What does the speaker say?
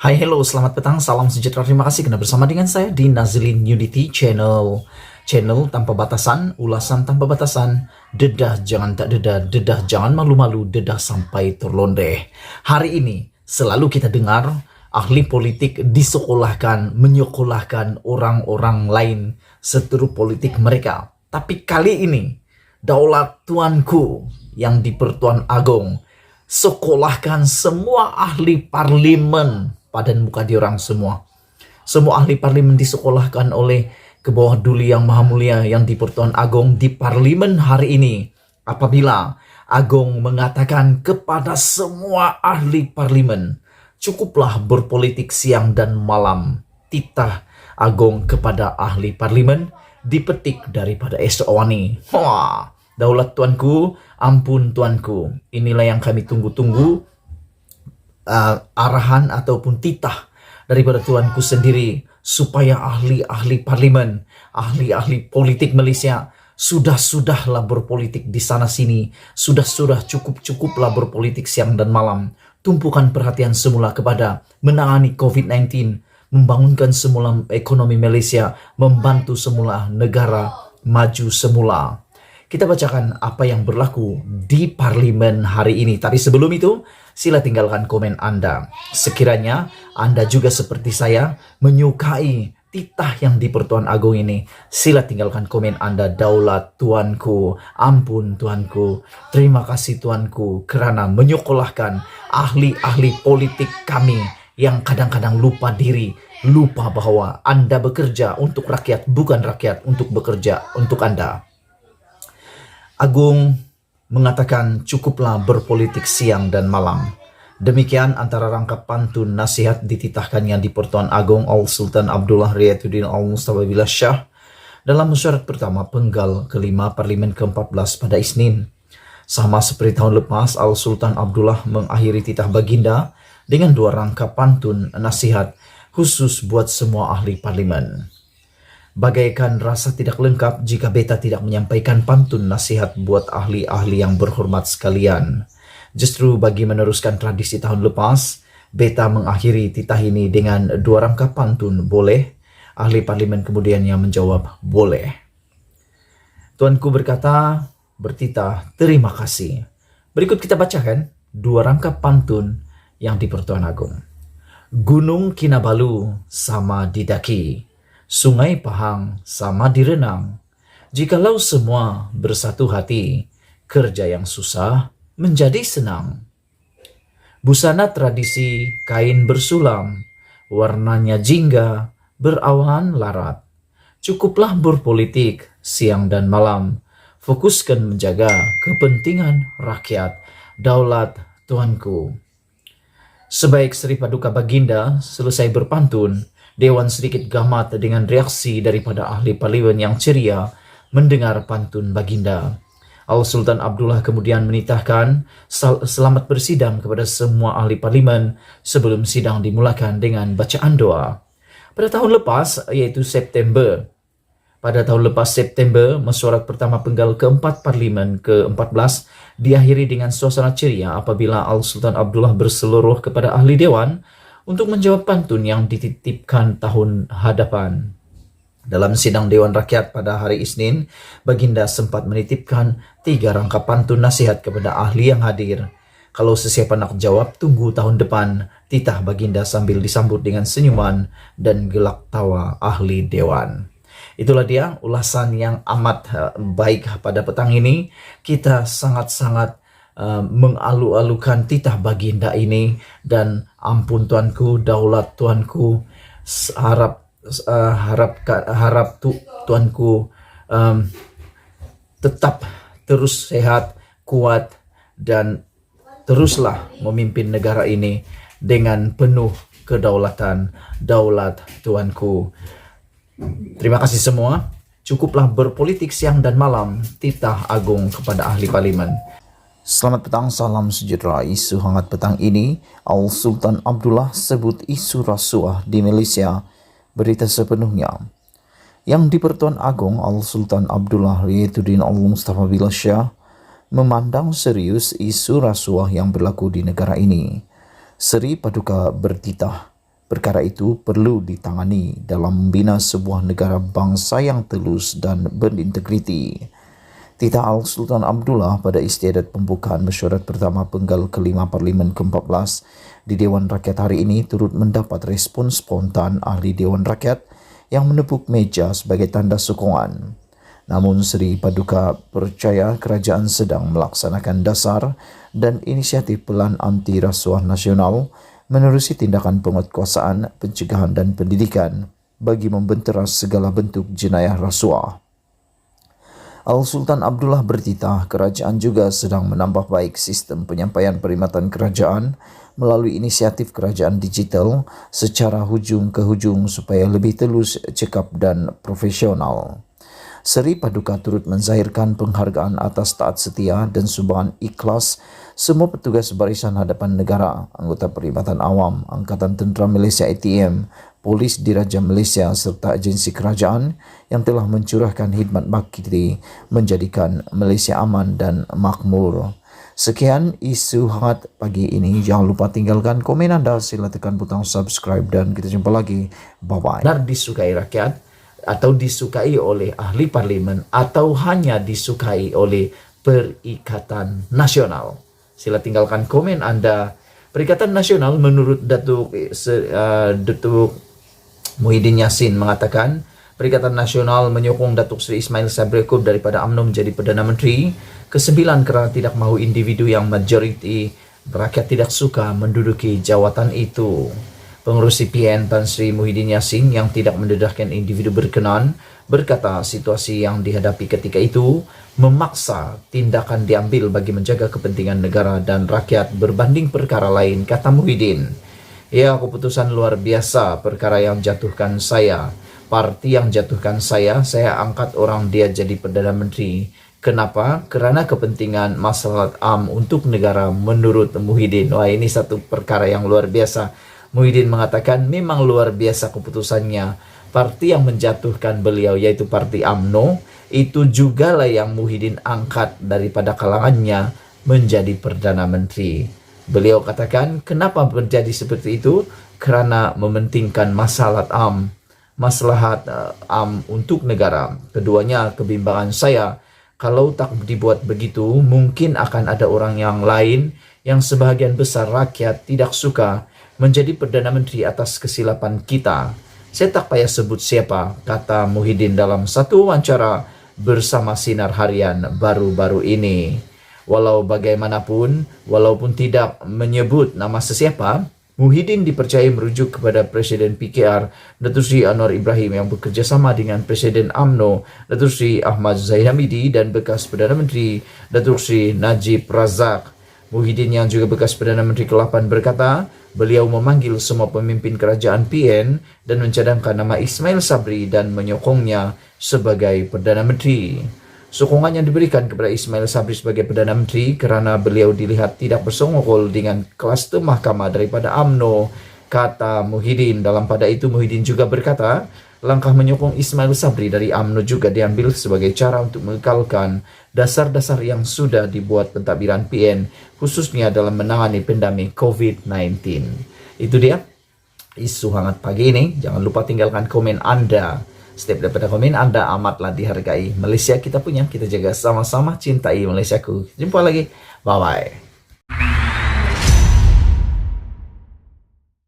Hai, hello, selamat petang, salam sejahtera, terima kasih karena bersama dengan saya di Nazlin Unity Channel. Channel tanpa batasan, ulasan tanpa batasan, dedah jangan tak dedah, dedah jangan malu-malu, dedah sampai terlondeh. Hari ini selalu kita dengar ahli politik disekolahkan, menyekolahkan orang-orang lain seteru politik mereka. Tapi kali ini, daulat tuanku yang di Pertuan Agong, sekolahkan semua ahli parlimen padan muka diorang semua. Semua ahli parlimen disekolahkan oleh ke bawah Duli Yang Maha Mulia yang di Pertuan Agong di parlimen hari ini. Apabila Agong mengatakan kepada semua ahli parlimen, cukuplah berpolitik siang dan malam. Titah Agong kepada ahli parlimen dipetik daripada Eswani. Wah, daulat tuanku, ampun tuanku. Inilah yang kami tunggu-tunggu, arahan ataupun titah daripada tuanku sendiri, supaya ahli-ahli parlimen, ahli-ahli politik Malaysia sudah-sudahlah berpolitik di sana sini, sudah-sudah cukup-cukuplah berpolitik siang dan malam. Tumpukan perhatian semula kepada menangani COVID-19, membangunkan semula ekonomi Malaysia, membantu semula negara maju semula. Kita bacakan apa yang berlaku di parlimen hari ini. Tapi sebelum itu, sila tinggalkan komen Anda. Sekiranya Anda juga seperti saya menyukai titah yang di Pertuan Agong ini, sila tinggalkan komen Anda. Daulat tuanku, ampun tuanku, terima kasih tuanku kerana menyekolahkan ahli-ahli politik kami yang kadang-kadang lupa diri, lupa bahwa Anda bekerja untuk rakyat, bukan rakyat untuk bekerja untuk Anda. Agung mengatakan cukuplah berpolitik siang dan malam. Demikian antara rangkap pantun nasihat dititahkannya di Pertuan Agong Al-Sultan Abdullah Riyatuddin Al-Mustafa Billah Shah dalam mesyuarat pertama penggal kelima Parlimen ke-14 pada Isnin. Sama seperti tahun lepas, Al-Sultan Abdullah mengakhiri titah baginda dengan dua rangkap pantun nasihat khusus buat semua ahli parlimen. Bagaikan rasa tidak lengkap jika beta tidak menyampaikan pantun nasihat buat ahli-ahli yang berhormat sekalian. Justru bagi meneruskan tradisi tahun lepas, beta mengakhiri titah ini dengan dua rangkap pantun, boleh? Ahli parlimen kemudian yang menjawab, boleh. Tuanku bertitah, terima kasih. Berikut kita bacakan dua rangkap pantun yang di Pertuan Agong. Gunung Kinabalu sama didaki, Sungai Pahang sama direnang. Jikalau semua bersatu hati, kerja yang susah menjadi senang. Busana tradisi kain bersulam, warnanya jingga berawan larat. Cukuplah berpolitik siang dan malam, fokuskan menjaga kepentingan rakyat, daulat tuanku. Sebaik Sri Paduka Baginda selesai berpantun, Dewan sedikit gamat dengan reaksi daripada ahli parlimen yang ceria mendengar pantun baginda. Al-Sultan Abdullah kemudian menitahkan selamat bersidang kepada semua ahli parlimen sebelum sidang dimulakan dengan bacaan doa. Pada tahun lepas, yaitu September, mesyuarat pertama penggal keempat Parlimen ke-14 diakhiri dengan suasana ceria apabila Al-Sultan Abdullah berseluruh kepada ahli dewan untuk menjawab pantun yang dititipkan tahun hadapan. Dalam sidang Dewan Rakyat pada hari Isnin, Baginda sempat menitipkan 3 rangkap pantun nasihat kepada ahli yang hadir. Kalau sesiapa nak jawab, tunggu tahun depan, titah Baginda sambil disambut dengan senyuman dan gelak tawa ahli Dewan. Itulah dia ulasan yang amat baik pada petang ini. Kita sangat-sangat mengalu-alukan titah baginda ini, dan ampun tuanku, daulat tuanku, harap tuanku tetap terus sehat, kuat, dan teruslah memimpin negara ini dengan penuh kedaulatan, daulat tuanku. Terima kasih semua. Cukuplah berpolitik siang dan malam, titah Agung kepada ahli parlimen. Selamat petang, salam sejahtera. Isu hangat petang ini, Al-Sultan Abdullah sebut isu rasuah di Malaysia berita sepenuhnya. Yang di Pertuan Agong, Al-Sultan Abdullah Riyatuddin Al-Mustafa Billah Shah memandang serius isu rasuah yang berlaku di negara ini. Sri Paduka bertitah, Perkara itu perlu ditangani dalam membina sebuah negara bangsa yang telus dan berintegriti. Tita Al-Sultan Abdullah pada istiadat pembukaan mesyuarat pertama penggal kelima Parlimen ke-14 di Dewan Rakyat hari ini turut mendapat respon spontan ahli Dewan Rakyat yang menepuk meja sebagai tanda sokongan. Namun Seri Paduka percaya kerajaan sedang melaksanakan dasar dan inisiatif Pelan Anti Rasuah Nasional menerusi tindakan penguatkuasaan, pencegahan dan pendidikan bagi membenteras segala bentuk jenayah rasuah. Al-Sultan Abdullah bertitah kerajaan juga sedang menambah baik sistem penyampaian perkhidmatan kerajaan melalui inisiatif kerajaan digital secara hujung ke hujung supaya lebih telus, cekap dan profesional. Seri Paduka turut menzahirkan penghargaan atas taat setia dan sumbangan ikhlas semua petugas barisan hadapan negara, anggota perkhidmatan awam, Angkatan Tentera Malaysia ATM, Polis Diraja Malaysia serta agensi kerajaan yang telah mencurahkan khidmat bakti menjadikan Malaysia aman dan makmur. Sekian isu hangat pagi ini. Jangan lupa tinggalkan komen anda, sila tekan butang subscribe dan kita jumpa lagi. Bye-bye. Benar disukai rakyat atau disukai oleh ahli parlimen atau hanya disukai oleh Perikatan Nasional? Sila tinggalkan komen anda. Perikatan Nasional menurut Datuk Muhyiddin Yassin mengatakan Perikatan Nasional menyokong Datuk Seri Ismail Sabri Yaakob daripada UMNO menjadi Perdana Menteri ke-9 kerana tidak mahu individu yang majoriti rakyat tidak suka menduduki jawatan itu. Pengerusi PN Tan Sri Muhyiddin Yassin yang tidak mendedahkan individu berkenan berkata situasi yang dihadapi ketika itu memaksa tindakan diambil bagi menjaga kepentingan negara dan rakyat berbanding perkara lain, kata Muhyiddin. Ya, keputusan luar biasa, perkara yang jatuhkan saya. Parti yang jatuhkan saya angkat orang dia jadi Perdana Menteri. Kenapa? Kerana kepentingan maslahat am untuk negara menurut Muhyiddin. Wah, ini satu perkara yang luar biasa. Muhyiddin mengatakan memang luar biasa keputusannya. Parti yang menjatuhkan beliau yaitu Parti UMNO itu jugalah yang Muhyiddin angkat daripada kalangannya menjadi Perdana Menteri. Beliau katakan kenapa terjadi seperti itu? Kerana mementingkan maslahat am untuk negara. Keduanya kebimbangan saya. Kalau tak dibuat begitu, mungkin akan ada orang yang lain yang sebahagian besar rakyat tidak suka menjadi Perdana Menteri atas kesilapan kita. Saya tak payah sebut siapa, kata Muhyiddin dalam satu wawancara bersama Sinar Harian baru-baru ini. Walau bagaimanapun, walaupun tidak menyebut nama sesiapa, Muhyiddin dipercayai merujuk kepada Presiden PKR Datuk Seri Anwar Ibrahim yang bekerjasama dengan Presiden UMNO Datuk Seri Ahmad Zahid Hamidi dan bekas Perdana Menteri Datuk Seri Najib Razak. Muhyiddin yang juga bekas Perdana Menteri ke-8 berkata, beliau memanggil semua pemimpin kerajaan PN dan mencadangkan nama Ismail Sabri dan menyokongnya sebagai Perdana Menteri. Sokongan yang diberikan kepada Ismail Sabri sebagai Perdana Menteri kerana beliau dilihat tidak bersongkol dengan kluster mahkamah daripada UMNO, kata Muhyiddin. Dalam pada itu Muhyiddin juga berkata, langkah menyokong Ismail Sabri dari UMNO juga diambil sebagai cara untuk mengekalkan dasar-dasar yang sudah dibuat pentadbiran PN khususnya dalam menangani pandemik COVID-19. Itu dia isu hangat pagi ini. Jangan lupa tinggalkan komen anda. Setiap daripada komen anda amatlah dihargai. Malaysia kita punya, kita jaga sama-sama, cintai Malaysiaku. Jumpa lagi. Bye-bye.